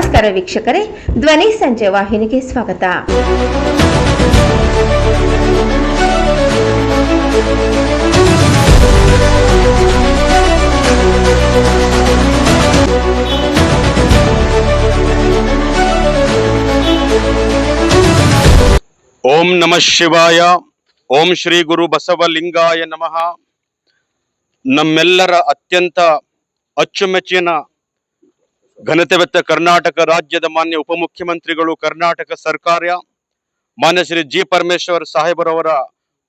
ನಮಸ್ಕಾರ ವೀಕ್ಷಕರೇ, ಧ್ವನಿ ಸಂಜೆ ವಾಹಿನಿಗೆ ಸ್ವಾಗತ. ಓಂ ನಮಃ ಶಿವಾಯ. ಓಂ ಶ್ರೀ ಗುರು ಬಸವಲಿಂಗಾಯ ನಮಃ. ನಮ್ಮೆಲ್ಲರ ಅತ್ಯಂತ ಅಚ್ಚುಮೆಚ್ಚಿನ ಘನತೆವೆತ್ತ ಕರ್ನಾಟಕ ರಾಜ್ಯದ ಮಾನ್ಯ ಉಪಮುಖ್ಯಮಂತ್ರಿಗಳು, ಕರ್ನಾಟಕ ಸರ್ಕಾರ, ಮಾನ್ಯ ಶ್ರೀ ಜಿ ಪರಮೇಶ್ವರ್ ಸಾಹೇಬರವರ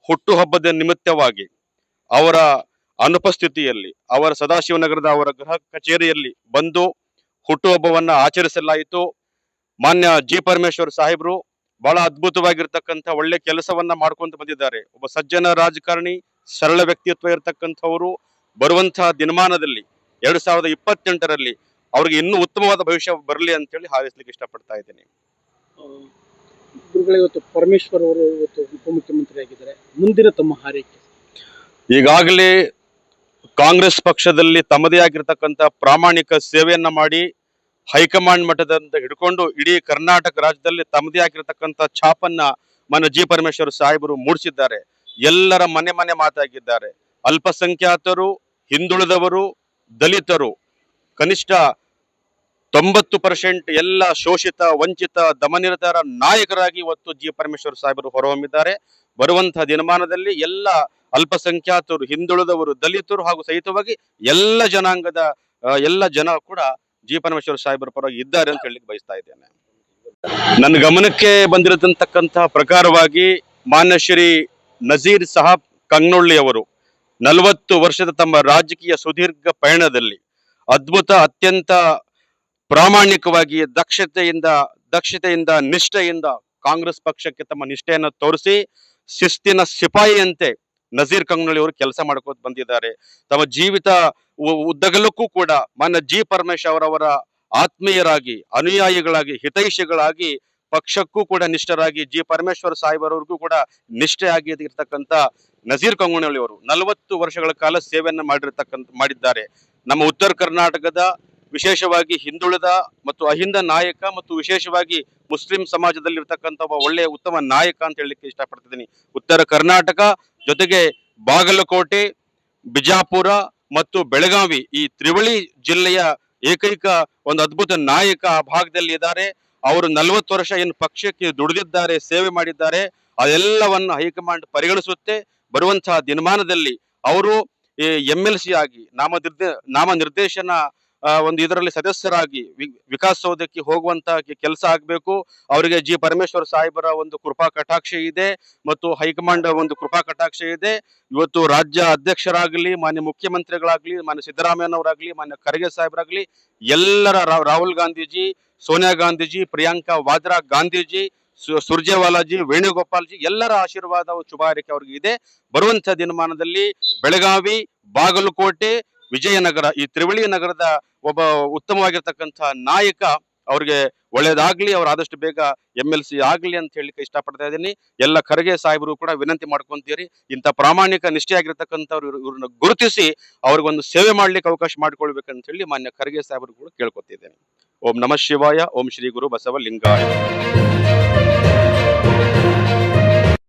ಹುಟ್ಟುಹಬ್ಬದ ನಿಮಿತ್ತವಾಗಿ ಅವರ ಅನುಪಸ್ಥಿತಿಯಲ್ಲಿ ಅವರ ಸದಾಶಿವನಗರದ ಅವರ ಗೃಹ ಕಚೇರಿಯಲ್ಲಿ ಬಂದು ಹುಟ್ಟುಹಬ್ಬವನ್ನ ಆಚರಿಸಲಾಯಿತು. ಮಾನ್ಯ ಜಿ ಪರಮೇಶ್ವರ್ ಸಾಹೇಬರು ಬಹಳ ಅದ್ಭುತವಾಗಿರ್ತಕ್ಕಂಥ ಒಳ್ಳೆ ಕೆಲಸವನ್ನ ಮಾಡ್ಕೊಂತ ಬಂದಿದ್ದಾರೆ. ಒಬ್ಬ ಸಜ್ಜನ ರಾಜಕಾರಣಿ, ಸರಳ ವ್ಯಕ್ತಿತ್ವ ಇರತಕ್ಕಂಥವರು. ಬರುವಂತಹ ದಿನಮಾನದಲ್ಲಿ 2028ರಲ್ಲಿ ಅವ್ರಿಗೆ ಇನ್ನೂ ಉತ್ತಮವಾದ ಭವಿಷ್ಯ ಬರಲಿ ಅಂತ ಹೇಳಿ ಹಾರೈಸಲಿಕ್ಕೆ ಇಷ್ಟಪಡ್ತಾ ಇದ್ದೀನಿ. ಇವತ್ತು ಪರಮೇಶ್ವರ್ ಅವರು ಇವತ್ತು ಉಪಮುಖ್ಯಮಂತ್ರಿ ಆಗಿದ್ದಾರೆ. ಮುಂದಿನ ತಮ್ಮ ಹಾರೈಕೆ? ಈಗಾಗಲೇ ಕಾಂಗ್ರೆಸ್ ಪಕ್ಷದಲ್ಲಿ ತಮ್ಮದೇ ಆಗಿರ್ತಕ್ಕಂಥ ಪ್ರಾಮಾಣಿಕ ಸೇವೆಯನ್ನ ಮಾಡಿ ಹೈಕಮಾಂಡ್ ಮಟ್ಟದಿಂದ ಹಿಡ್ಕೊಂಡು ಇಡೀ ಕರ್ನಾಟಕ ರಾಜ್ಯದಲ್ಲಿ ತಮ್ಮದೇ ಆಗಿರ್ತಕ್ಕಂಥ ಛಾಪನ್ನ ಮಾನ್ಯ ಜಿ ಪರಮೇಶ್ವರ್ ಸಾಹೇಬರು ಮೂಡಿಸಿದ್ದಾರೆ. ಎಲ್ಲರ ಮನೆ ಮನೆ ಮಾತಾಗಿದ್ದಾರೆ. ಅಲ್ಪಸಂಖ್ಯಾತರು, ಹಿಂದುಳಿದವರು, ದಲಿತರು, ಕನಿಷ್ಠ 90% ಎಲ್ಲ ಶೋಷಿತ, ವಂಚಿತ, ದಮನಿರತರ ನಾಯಕರಾಗಿ ಇವತ್ತು ಜಿ ಪರಮೇಶ್ವರ್ ಸಾಹೇಬರು ಹೊರಹೊಮ್ಮಿದ್ದಾರೆ. ಬರುವಂತಹ ದಿನಮಾನದಲ್ಲಿ ಎಲ್ಲ ಅಲ್ಪಸಂಖ್ಯಾತರು, ಹಿಂದುಳಿದವರು, ದಲಿತರು ಹಾಗೂ ಸಹಿತವಾಗಿ ಎಲ್ಲ ಜನಾಂಗದ ಎಲ್ಲ ಜನ ಕೂಡ ಜಿ ಪರಮೇಶ್ವರ್ ಸಾಹೇಬರ ಪರವಾಗಿ ಇದ್ದಾರೆ ಅಂತ ಹೇಳಲಿಕ್ಕೆ ಬಯಸ್ತಾ ಇದ್ದೇನೆ. ನನ್ನ ಗಮನಕ್ಕೆ ಬಂದಿರತಕ್ಕಂತಹ ಪ್ರಕಾರವಾಗಿ ಮಾನ್ಯ ಶ್ರೀ ನಜೀರ್ ಸಾಹಬ್ ಕಂಗ್ನೊಳ್ಳಿ ಅವರು 40 ವರ್ಷದ ತಮ್ಮ ರಾಜಕೀಯ ಸುದೀರ್ಘ ಪಯಣದಲ್ಲಿ ಅದ್ಭುತ, ಅತ್ಯಂತ ಪ್ರಾಮಾಣಿಕವಾಗಿ ದಕ್ಷತೆಯಿಂದ ನಿಷ್ಠೆಯಿಂದ ಕಾಂಗ್ರೆಸ್ ಪಕ್ಷಕ್ಕೆ ತಮ್ಮ ನಿಷ್ಠೆಯನ್ನು ತೋರಿಸಿ ಶಿಸ್ತಿನ ಸಿಪಾಯಿಯಂತೆ ನಜೀರ್ ಕಂಗ್ನೊಳ್ಳಿ ಅವರು ಕೆಲಸ ಮಾಡ್ಕೋತ ಬಂದಿದ್ದಾರೆ. ತಮ್ಮ ಜೀವಿತ ಉದ್ದಗಲಕ್ಕೂ ಕೂಡ ಮಾನ್ಯ ಜಿ ಪರಮೇಶ್ವರ್ ಅವರ ಆತ್ಮೀಯರಾಗಿ, ಅನುಯಾಯಿಗಳಾಗಿ, ಹಿತೈಷಿಗಳಾಗಿ, ಪಕ್ಷಕ್ಕೂ ಕೂಡ ನಿಷ್ಠರಾಗಿ, ಜಿ ಪರಮೇಶ್ವರ್ ಸಾಹೇಬರವ್ರಿಗೂ ಕೂಡ ನಿಷ್ಠೆಯಾಗಿ ಇರ್ತಕ್ಕಂಥ ನಜೀರ್ ಕಂಗ್ನೊಳ್ಳಿ ಅವರು 40 ವರ್ಷಗಳ ಕಾಲ ಸೇವೆಯನ್ನು ಮಾಡಿದ್ದಾರೆ. ನಮ್ಮ ಉತ್ತರ ಕರ್ನಾಟಕದ ವಿಶೇಷವಾಗಿ ಹಿಂದುಳಿದ ಮತ್ತು ಅಹಿಂದ ನಾಯಕ ಮತ್ತು ವಿಶೇಷವಾಗಿ ಮುಸ್ಲಿಂ ಸಮಾಜದಲ್ಲಿ ಇರ್ತಕ್ಕಂಥ ಒಬ್ಬ ಒಳ್ಳೆಯ ಉತ್ತಮ ನಾಯಕ ಅಂತ ಹೇಳಲಿಕ್ಕೆ ಇಷ್ಟಪಡ್ತಿದ್ದೀನಿ. ಉತ್ತರ ಕರ್ನಾಟಕ ಜೊತೆಗೆ ಬಾಗಲಕೋಟೆ, ಬಿಜಾಪುರ ಮತ್ತು ಬೆಳಗಾವಿ, ಈ ತ್ರಿವಳಿ ಜಿಲ್ಲೆಯ ಏಕೈಕ ಒಂದು ಅದ್ಭುತ ನಾಯಕ ಆ ಭಾಗದಲ್ಲಿ ಇದ್ದಾರೆ. ಅವರು 40 ವರ್ಷ ಏನು ಪಕ್ಷಕ್ಕೆ ದುಡಿದಿದ್ದಾರೆ, ಸೇವೆ ಮಾಡಿದ್ದಾರೆ, ಅದೆಲ್ಲವನ್ನು ಹೈಕಮಾಂಡ್ ಪರಿಗಣಿಸುತ್ತೆ. ಬರುವಂತಹ ದಿನಮಾನದಲ್ಲಿ ಅವರು MLC ಆಗಿ ನಾಮ ನಿರ್ದೇಶನ ಒಂದು ಇದರಲ್ಲಿ ಸದಸ್ಯರಾಗಿ ವಿಕಾಸಸೌಧಕ್ಕೆ ಹೋಗುವಂತ ಕೆಲಸ ಆಗ್ಬೇಕು. ಅವರಿಗೆ ಜಿ ಪರಮೇಶ್ವರ್ ಸಾಹೇಬರ ಒಂದು ಕೃಪಾ ಕಟಾಕ್ಷ ಇದೆ ಮತ್ತು ಹೈಕಮಾಂಡ್ ಒಂದು ಕೃಪಾ ಕಟಾಕ್ಷ ಇದೆ. ಇವತ್ತು ರಾಜ್ಯ ಅಧ್ಯಕ್ಷರಾಗ್ಲಿ, ಮಾನ್ಯ ಮುಖ್ಯಮಂತ್ರಿಗಳಾಗ್ಲಿ, ಮಾನ್ಯ ಸಿದ್ದರಾಮಯ್ಯನವರಾಗ್ಲಿ, ಮಾನ್ಯ ಖರ್ಗೆ ಸಾಹೇಬರಾಗ್ಲಿ, ಎಲ್ಲರ ರಾಹುಲ್ ಗಾಂಧೀಜಿ, ಸೋನಿಯಾ ಗಾಂಧೀಜಿ, ಪ್ರಿಯಾಂಕಾ ವಾದ್ರಾ ಗಾಂಧೀಜಿ, ಸುರ್ಜೇವಾಲಾಜಿ, ವೇಣುಗೋಪಾಲ್ಜಿ, ಎಲ್ಲರ ಆಶೀರ್ವಾದ, ಶುಭ ಹಾರೈಕೆ ಅವ್ರಿಗೆ ಇದೆ. ಬರುವಂತಹ ದಿನಮಾನದಲ್ಲಿ ಬೆಳಗಾವಿ, ಬಾಗಲಕೋಟೆ, ವಿಜಯನಗರ, ಈ ತ್ರಿವಳಿ ನಗರದ ಒಬ್ಬ ಉತ್ತಮವಾಗಿರ್ತಕ್ಕಂಥ ನಾಯಕ, ಅವ್ರಿಗೆ ಒಳ್ಳೇದಾಗ್ಲಿ, ಅವ್ರು ಆದಷ್ಟು ಬೇಗ MLC ಆಗ್ಲಿ ಅಂತ ಹೇಳಿಕ್ಕೆ ಇಷ್ಟಪಡ್ತಾ ಇದ್ದೀನಿ. ಎಲ್ಲ ಖರ್ಗೆ ಸಾಹೇಬರು ಕೂಡ ವಿನಂತಿ ಮಾಡ್ಕೊಂತೀರಿ, ಇಂಥ ಪ್ರಾಮಾಣಿಕ ನಿಷ್ಠೆಯಾಗಿರ್ತಕ್ಕಂಥವ್ರು ಇವ್ರನ್ನ ಗುರುತಿಸಿ ಅವ್ರಿಗೊಂದು ಸೇವೆ ಮಾಡ್ಲಿಕ್ಕೆ ಅವಕಾಶ ಮಾಡಿಕೊಳ್ಬೇಕಂತ ಹೇಳಿ ಮಾನ್ಯ ಖರ್ಗೆ ಸಾಹೇಬರು ಕೂಡ ಕೇಳ್ಕೊತಿದ್ದೇನೆ. ಓಂ ನಮಃ ಶಿವಾಯ. ಓಂ ಶ್ರೀ ಗುರು ಬಸವಲಿಂಗಾಯ.